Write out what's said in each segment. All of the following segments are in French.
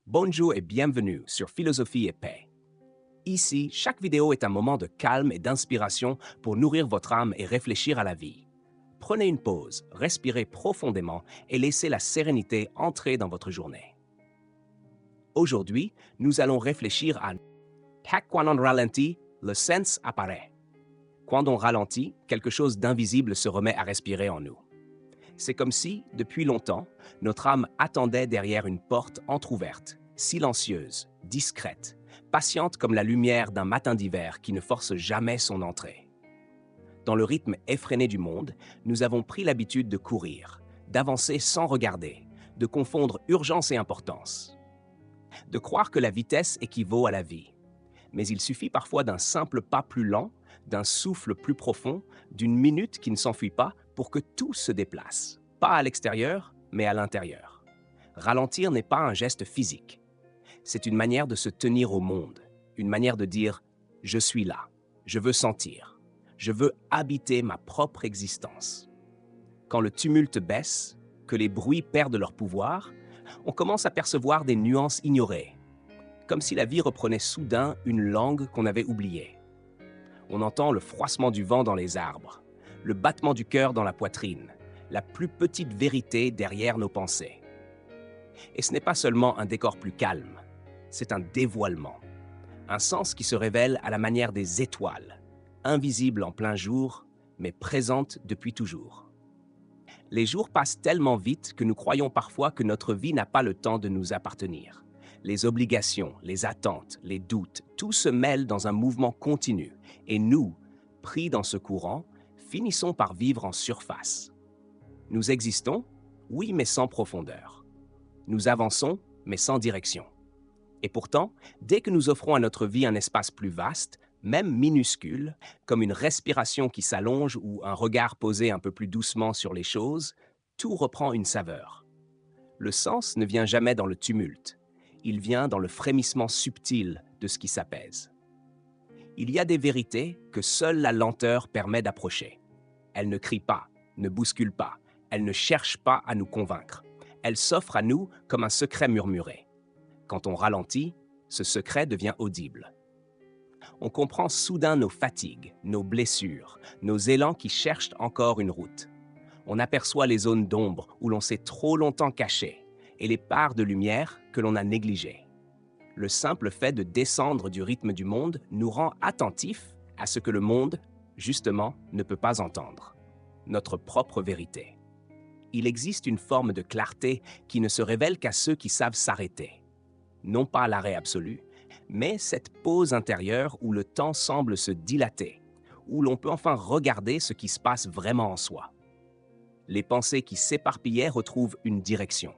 Bonjour et bienvenue sur Philosophie et Paix. Ici, chaque vidéo est un moment de calme et d'inspiration pour nourrir votre âme et réfléchir à la vie. Prenez une pause, respirez profondément et laissez la sérénité entrer dans votre journée. Aujourd'hui, nous allons réfléchir à quand on ralentit, le sens apparaît. Quand on ralentit, quelque chose d'invisible se remet à respirer en nous. C'est comme si, depuis longtemps, notre âme attendait derrière une porte entr'ouverte, silencieuse, discrète, patiente comme la lumière d'un matin d'hiver qui ne force jamais son entrée. Dans le rythme effréné du monde, nous avons pris l'habitude de courir, d'avancer sans regarder, de confondre urgence et importance, de croire que la vitesse équivaut à la vie. Mais il suffit parfois d'un simple pas plus lent, d'un souffle plus profond, d'une minute qui ne s'enfuit pas pour que tout se déplace, pas à l'extérieur, mais à l'intérieur. Ralentir n'est pas un geste physique. C'est une manière de se tenir au monde, une manière de dire « je suis là, je veux sentir, je veux habiter ma propre existence ». Quand le tumulte baisse, que les bruits perdent leur pouvoir, on commence à percevoir des nuances ignorées, comme si la vie reprenait soudain une langue qu'on avait oubliée. On entend le froissement du vent dans les arbres, le battement du cœur dans la poitrine, la plus petite vérité derrière nos pensées. Et ce n'est pas seulement un décor plus calme, c'est un dévoilement, un sens qui se révèle à la manière des étoiles, invisibles en plein jour, mais présentes depuis toujours. Les jours passent tellement vite que nous croyons parfois que notre vie n'a pas le temps de nous appartenir. Les obligations, les attentes, les doutes, tout se mêle dans un mouvement continu. Et nous, pris dans ce courant, finissons par vivre en surface. Nous existons, oui, mais sans profondeur. Nous avançons, mais sans direction. Et pourtant, dès que nous offrons à notre vie un espace plus vaste, même minuscule, comme une respiration qui s'allonge ou un regard posé un peu plus doucement sur les choses, tout reprend une saveur. Le sens ne vient jamais dans le tumulte. Il vient dans le frémissement subtil de ce qui s'apaise. Il y a des vérités que seule la lenteur permet d'approcher. Elle ne crie pas, ne bouscule pas, elle ne cherche pas à nous convaincre. Elle s'offre à nous comme un secret murmuré. Quand on ralentit, ce secret devient audible. On comprend soudain nos fatigues, nos blessures, nos élans qui cherchent encore une route. On aperçoit les zones d'ombre où l'on s'est trop longtemps caché et les parts de lumière que l'on a négligées. Le simple fait de descendre du rythme du monde nous rend attentifs à ce que le monde, justement, ne peut pas entendre. Notre propre vérité. Il existe une forme de clarté qui ne se révèle qu'à ceux qui savent s'arrêter. Non pas l'arrêt absolu, mais cette pause intérieure où le temps semble se dilater, où l'on peut enfin regarder ce qui se passe vraiment en soi. Les pensées qui s'éparpillaient retrouvent une direction.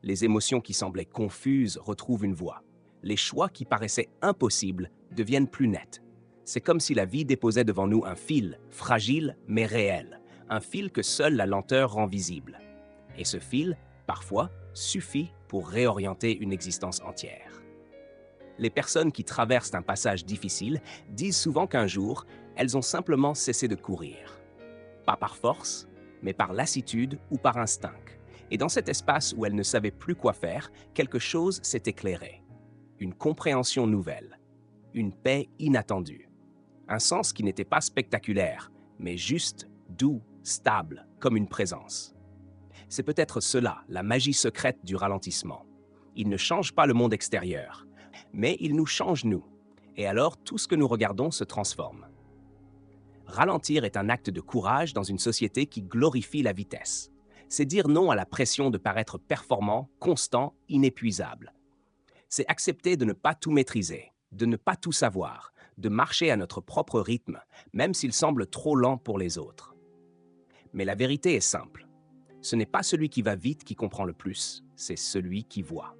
Les émotions qui semblaient confuses retrouvent une voie. Les choix qui paraissaient impossibles deviennent plus nets. C'est comme si la vie déposait devant nous un fil, fragile mais réel, un fil que seule la lenteur rend visible. Et ce fil, parfois, suffit pour réorienter une existence entière. Les personnes qui traversent un passage difficile disent souvent qu'un jour, elles ont simplement cessé de courir. Pas par force, mais par lassitude ou par instinct. Et dans cet espace où elles ne savaient plus quoi faire, quelque chose s'est éclairé. Une compréhension nouvelle, une paix inattendue. Un sens qui n'était pas spectaculaire, mais juste, doux, stable, comme une présence. C'est peut-être cela, la magie secrète du ralentissement. Il ne change pas le monde extérieur, mais il nous change nous. Et alors, tout ce que nous regardons se transforme. Ralentir est un acte de courage dans une société qui glorifie la vitesse. C'est dire non à la pression de paraître performant, constant, inépuisable. C'est accepter de ne pas tout maîtriser, de ne pas tout savoir, de marcher à notre propre rythme, même s'il semble trop lent pour les autres. Mais la vérité est simple. Ce n'est pas celui qui va vite qui comprend le plus, c'est celui qui voit.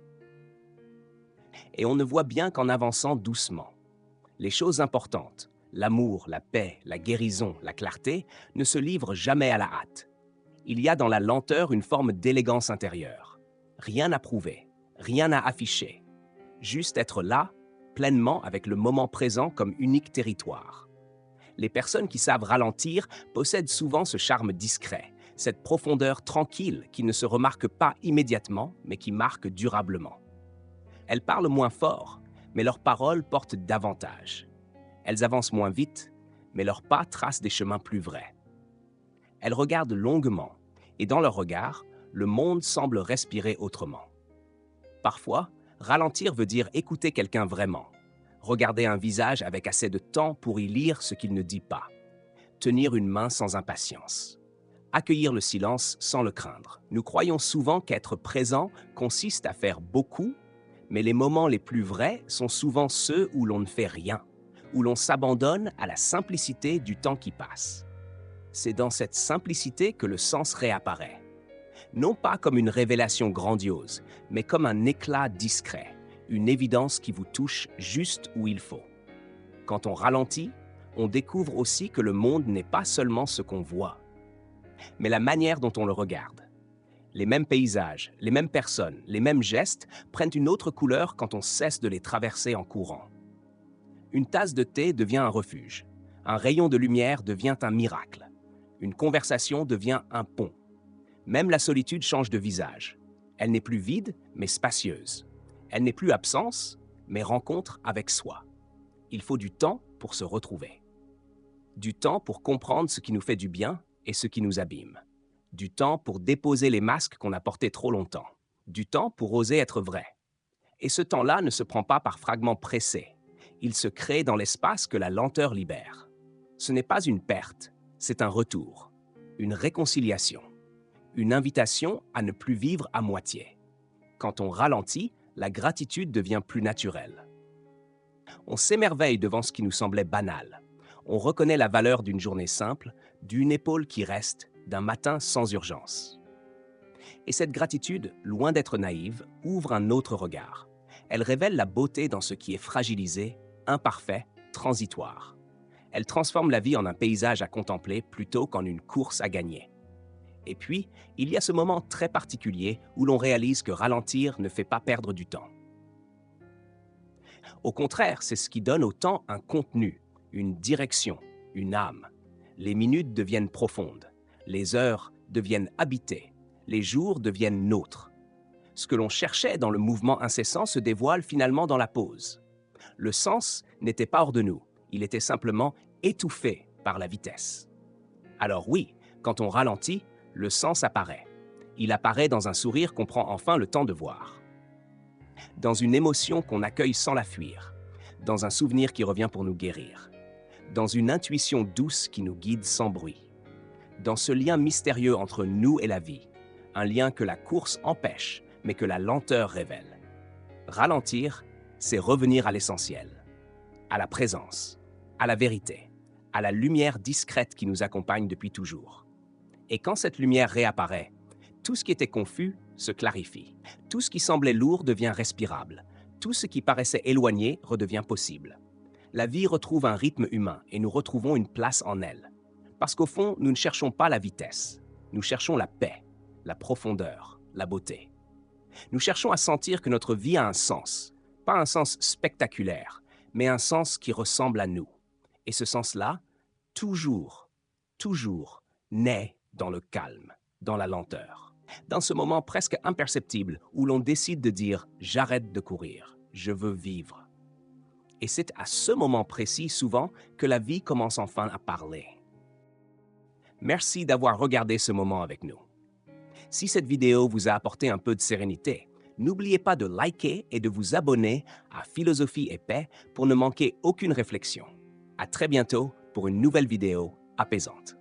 Et on ne voit bien qu'en avançant doucement. Les choses importantes, l'amour, la paix, la guérison, la clarté, ne se livrent jamais à la hâte. Il y a dans la lenteur une forme d'élégance intérieure. Rien à prouver, rien à afficher. Juste être là, pleinement avec le moment présent comme unique territoire. Les personnes qui savent ralentir possèdent souvent ce charme discret, cette profondeur tranquille qui ne se remarque pas immédiatement, mais qui marque durablement. Elles parlent moins fort, mais leurs paroles portent davantage. Elles avancent moins vite, mais leurs pas tracent des chemins plus vrais. Elles regardent longuement, et dans leur regard, le monde semble respirer autrement. Parfois, ralentir veut dire écouter quelqu'un vraiment, regarder un visage avec assez de temps pour y lire ce qu'il ne dit pas, tenir une main sans impatience, accueillir le silence sans le craindre. Nous croyons souvent qu'être présent consiste à faire beaucoup, mais les moments les plus vrais sont souvent ceux où l'on ne fait rien, où l'on s'abandonne à la simplicité du temps qui passe. C'est dans cette simplicité que le sens réapparaît. Non pas comme une révélation grandiose, mais comme un éclat discret, une évidence qui vous touche juste où il faut. Quand on ralentit, on découvre aussi que le monde n'est pas seulement ce qu'on voit, mais la manière dont on le regarde. Les mêmes paysages, les mêmes personnes, les mêmes gestes prennent une autre couleur quand on cesse de les traverser en courant. Une tasse de thé devient un refuge, un rayon de lumière devient un miracle, une conversation devient un pont. Même la solitude change de visage. Elle n'est plus vide, mais spacieuse. Elle n'est plus absence, mais rencontre avec soi. Il faut du temps pour se retrouver. Du temps pour comprendre ce qui nous fait du bien et ce qui nous abîme. Du temps pour déposer les masques qu'on a portés trop longtemps. Du temps pour oser être vrai. Et ce temps-là ne se prend pas par fragments pressés. Il se crée dans l'espace que la lenteur libère. Ce n'est pas une perte, c'est un retour, une réconciliation, une invitation à ne plus vivre à moitié. Quand on ralentit, la gratitude devient plus naturelle. On s'émerveille devant ce qui nous semblait banal. On reconnaît la valeur d'une journée simple, d'une épaule qui reste, d'un matin sans urgence. Et cette gratitude, loin d'être naïve, ouvre un autre regard. Elle révèle la beauté dans ce qui est fragilisé, imparfait, transitoire. Elle transforme la vie en un paysage à contempler plutôt qu'en une course à gagner. Et puis, il y a ce moment très particulier où l'on réalise que ralentir ne fait pas perdre du temps. Au contraire, c'est ce qui donne au temps un contenu, une direction, une âme. Les minutes deviennent profondes, les heures deviennent habitées, les jours deviennent nôtres. Ce que l'on cherchait dans le mouvement incessant se dévoile finalement dans la pause. Le sens n'était pas hors de nous, il était simplement étouffé par la vitesse. Alors oui, quand on ralentit, le sens apparaît. Il apparaît dans un sourire qu'on prend enfin le temps de voir. Dans une émotion qu'on accueille sans la fuir. Dans un souvenir qui revient pour nous guérir. Dans une intuition douce qui nous guide sans bruit. Dans ce lien mystérieux entre nous et la vie. Un lien que la course empêche, mais que la lenteur révèle. Ralentir, c'est revenir à l'essentiel. À la présence, à la vérité, à la lumière discrète qui nous accompagne depuis toujours. Et quand cette lumière réapparaît, tout ce qui était confus se clarifie. Tout ce qui semblait lourd devient respirable. Tout ce qui paraissait éloigné redevient possible. La vie retrouve un rythme humain et nous retrouvons une place en elle. Parce qu'au fond, nous ne cherchons pas la vitesse. Nous cherchons la paix, la profondeur, la beauté. Nous cherchons à sentir que notre vie a un sens. Pas un sens spectaculaire, mais un sens qui ressemble à nous. Et ce sens-là, toujours, naît dans le calme, dans la lenteur. Dans ce moment presque imperceptible où l'on décide de dire « j'arrête de courir, je veux vivre ». Et c'est à ce moment précis souvent que la vie commence enfin à parler. Merci d'avoir regardé ce moment avec nous. Si cette vidéo vous a apporté un peu de sérénité, n'oubliez pas de liker et de vous abonner à Philosophie et Paix pour ne manquer aucune réflexion. À très bientôt pour une nouvelle vidéo apaisante.